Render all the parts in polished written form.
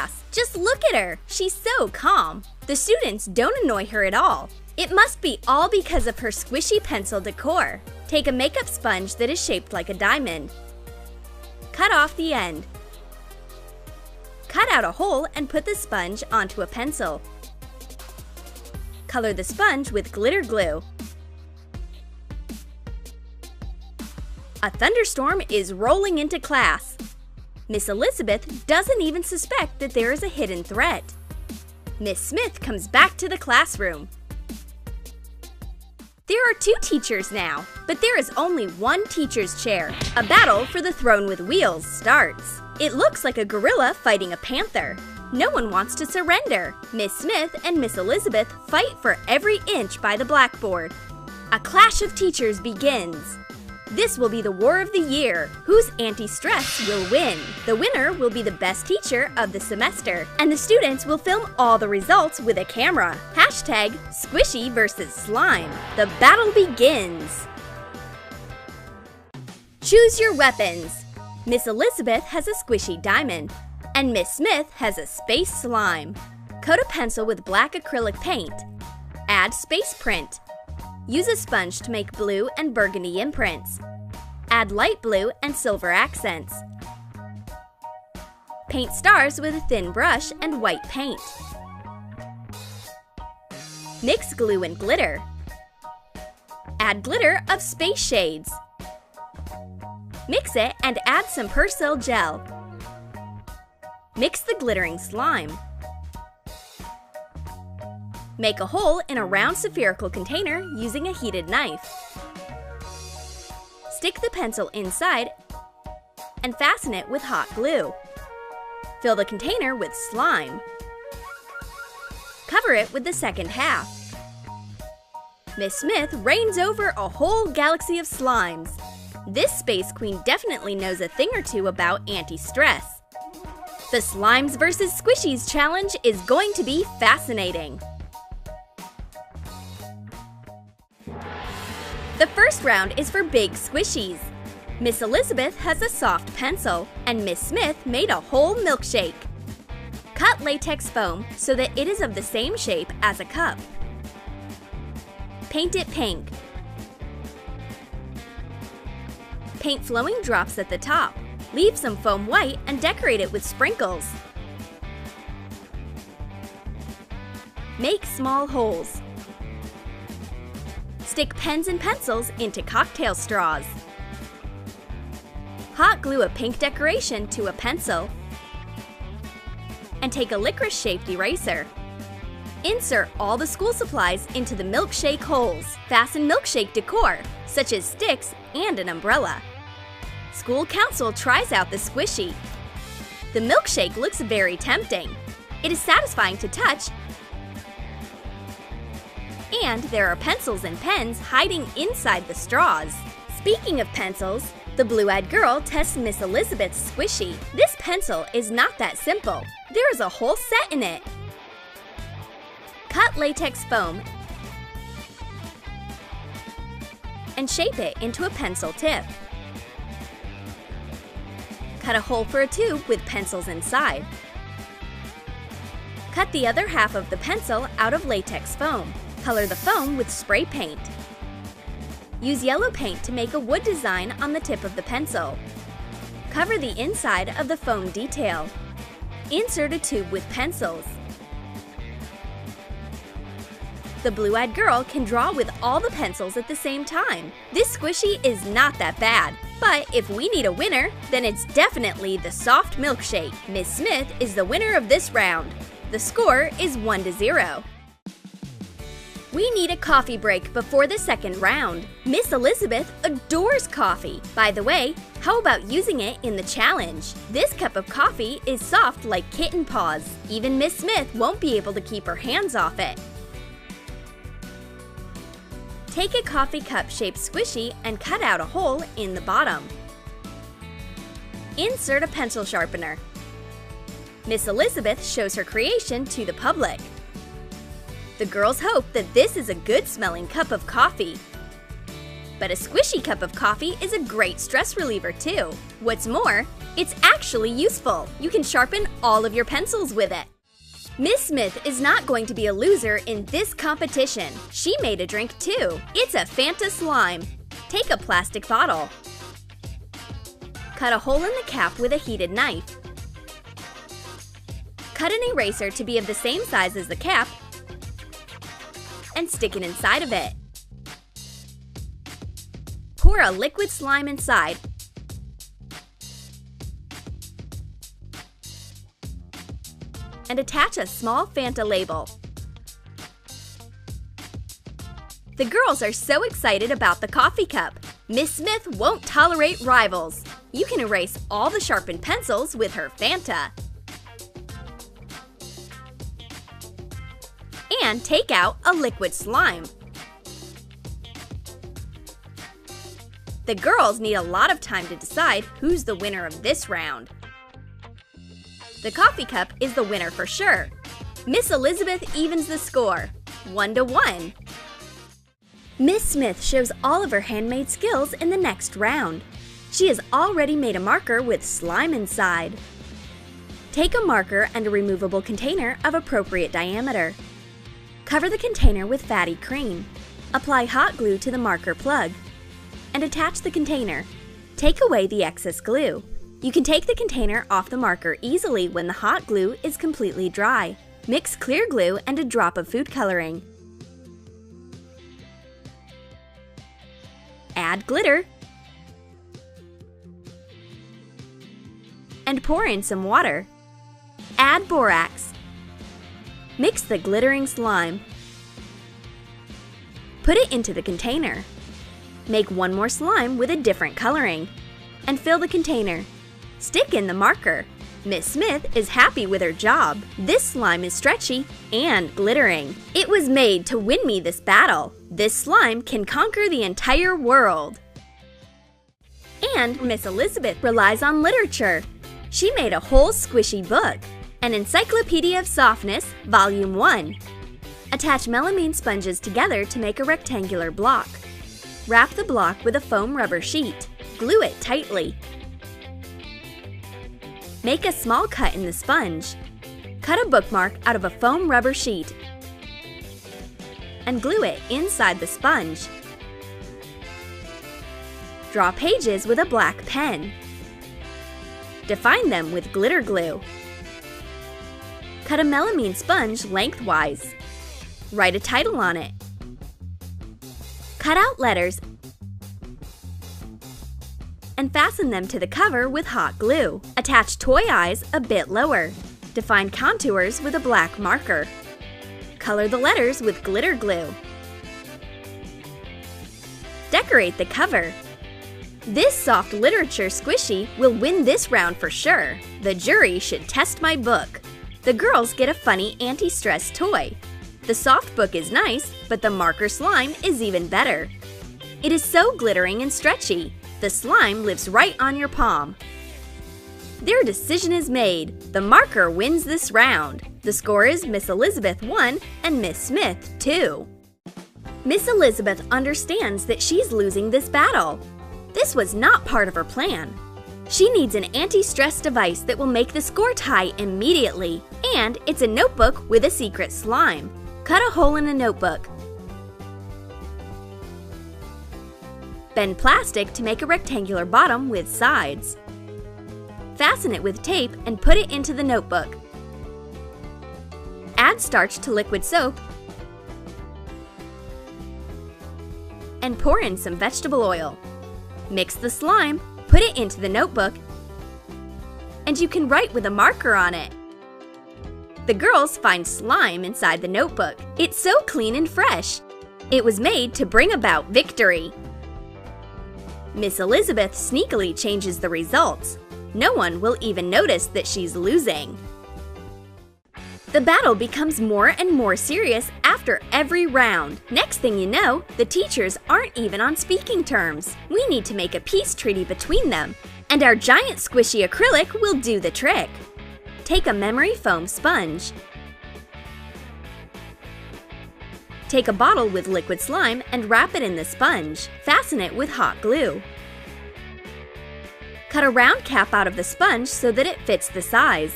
class. Just look at her. She's so calm. The students don't annoy her at all. It must be all because of her squishy pencil decor. Take a makeup sponge that is shaped like a diamond. Cut off the end. Cut out a hole and put the sponge onto a pencil. Color the sponge with glitter glue. A thunderstorm is rolling into class. Miss Elizabeth doesn't even suspect that there is a hidden threat. Miss Smith comes back to the classroom. There are 2 teachers now, but there is only 1 teacher's chair. A battle for the throne with wheels starts. It looks like a gorilla fighting a panther. No one wants to surrender. Miss Smith and Miss Elizabeth fight for every inch by the blackboard. A clash of teachers begins. This will be the war of the year. Whose anti-stress will win? The winner will be the best teacher of the semester, and the students will film all the results with a camera. Hashtag Squishy versus Slime. The battle begins. Choose your weapons. Miss Elizabeth has a squishy diamond, and Miss Smith has a space slime. Coat a pencil with black acrylic paint. Add space print. Use a sponge to make blue and burgundy imprints. Add light blue and silver accents. Paint stars with a thin brush and white paint. Mix glue and glitter. Add glitter of space shades. Mix it and add some Persil gel. Mix the glittering slime. Make a hole in a round spherical container using a heated knife. Stick the pencil inside and fasten it with hot glue. Fill the container with slime. Cover it with the second half. Miss Smith reigns over a whole galaxy of slimes. This Space Queen definitely knows a thing or two about anti-stress. The Slimes vs. Squishies challenge is going to be fascinating. The first round is for big squishies. Miss Elizabeth has a soft pencil, and Miss Smith made a whole milkshake. Cut latex foam so that it is of the same shape as a cup. Paint it pink. Paint flowing drops at the top. Leave some foam white and decorate it with sprinkles. Make small holes. Stick pens and pencils into cocktail straws. Hot glue a pink decoration to a pencil. And take a licorice-shaped eraser. Insert all the school supplies into the milkshake holes. Fasten milkshake decor, such as sticks and an umbrella. School council tries out the squishy. The milkshake looks very tempting. It is satisfying to touch, and there are pencils and pens hiding inside the straws. Speaking of pencils, the blue-eyed girl tests Miss Elizabeth's squishy. This pencil is not that simple. There is a whole set in it. Cut latex foam and shape it into a pencil tip. Cut a hole for a tube with pencils inside. Cut the other half of the pencil out of latex foam. Color the foam with spray paint. Use yellow paint to make a wood design on the tip of the pencil. Cover the inside of the foam detail. Insert a tube with pencils. The blue-eyed girl can draw with all the pencils at the same time. This squishy is not that bad, but if we need a winner, then it's definitely the soft milkshake. Miss Smith is the winner of this round. The score is 1-0. We need a coffee break before the second round. Miss Elizabeth adores coffee. By the way, how about using it in the challenge? This cup of coffee is soft like kitten paws. Even Miss Smith won't be able to keep her hands off it. Take a coffee cup-shaped squishy and cut out a hole in the bottom. Insert a pencil sharpener. Miss Elizabeth shows her creation to the public. The girls hope that this is a good-smelling cup of coffee. But a squishy cup of coffee is a great stress reliever too. What's more, it's actually useful. You can sharpen all of your pencils with it. Miss Smith is not going to be a loser in this competition. She made a drink too. It's a Fanta slime. Take a plastic bottle. Cut a hole in the cap with a heated knife. Cut an eraser to be of the same size as the cap and stick it inside of it. Pour a liquid slime inside and attach a small Fanta label. The girls are so excited about the coffee cup. Miss Smith won't tolerate rivals. You can erase all the sharpened pencils with her Fanta. And take out a liquid slime. The girls need a lot of time to decide who's the winner of this round. The coffee cup is the winner for sure. Miss Elizabeth evens the score, 1-1. Miss Smith shows all of her handmade skills in the next round. She has already made a marker with slime inside. Take a marker and a removable container of appropriate diameter. Cover the container with fatty cream. Apply hot glue to the marker plug and attach the container. Take away the excess glue. You can take the container off the marker easily when the hot glue is completely dry. Mix clear glue and a drop of food coloring. Add glitter and pour in some water. Add borax. Mix the glittering slime. Put it into the container. Make one more slime with a different coloring and fill the container. Stick in the marker. Miss Smith is happy with her job. This slime is stretchy and glittering. It was made to win me this battle. This slime can conquer the entire world. And Miss Elizabeth relies on literature. She made a whole squishy book, an Encyclopedia of Softness, Volume 1. Attach melamine sponges together to make a rectangular block. Wrap the block with a foam rubber sheet. Glue it tightly. Make a small cut in the sponge. Cut a bookmark out of a foam rubber sheet and glue it inside the sponge. Draw pages with a black pen. Define them with glitter glue. Cut a melamine sponge lengthwise. Write a title on it. Cut out letters and fasten them to the cover with hot glue. Attach toy eyes a bit lower. Define contours with a black marker. Color the letters with glitter glue. Decorate the cover. This soft literature squishy will win this round for sure. The jury should test my book. The girls get a funny anti-stress toy. The soft book is nice, but the marker slime is even better. It is so glittering and stretchy. The slime lives right on your palm. Their decision is made. The marker wins this round. The score is Miss Elizabeth 1 and Miss Smith 2. Miss Elizabeth understands that she's losing this battle. This was not part of her plan. She needs an anti-stress device that will make the score tie immediately, and it's a notebook with a secret slime. Cut a hole in a notebook. Bend plastic to make a rectangular bottom with sides. Fasten it with tape and put it into the notebook. Add starch to liquid soap and pour in some vegetable oil. Mix the slime, put it into the notebook, and you can write with a marker on it. The girls find slime inside the notebook. It's so clean and fresh. It was made to bring about victory. Miss Elizabeth sneakily changes the results. No one will even notice that she's losing. The battle becomes more and more serious after every round. Next thing you know, the teachers aren't even on speaking terms. We need to make a peace treaty between them, and our giant squishy acrylic will do the trick. Take a memory foam sponge. Take a bottle with liquid slime and wrap it in the sponge. Fasten it with hot glue. Cut a round cap out of the sponge so that it fits the size.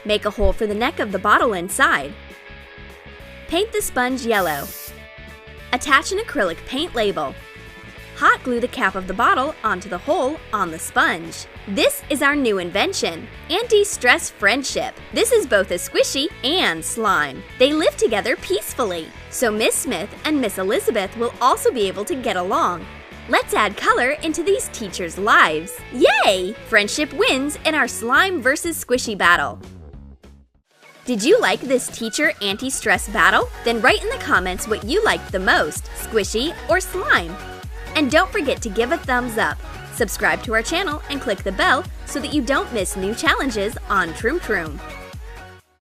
Make a hole for the neck of the bottle inside. Paint the sponge yellow. Attach an acrylic paint label. Hot glue the cap of the bottle onto the hole on the sponge. This is our new invention, Anti-Stress Friendship. This is both a squishy and slime. They live together peacefully, so Miss Smith and Miss Elizabeth will also be able to get along. Let's add color into these teachers' lives. Yay! Friendship wins in our slime versus squishy battle. Did you like this teacher anti-stress battle? Then write in the comments what you liked the most, squishy or slime. And don't forget to give a thumbs up, subscribe to our channel, and click the bell so that you don't miss new challenges on Troom Troom.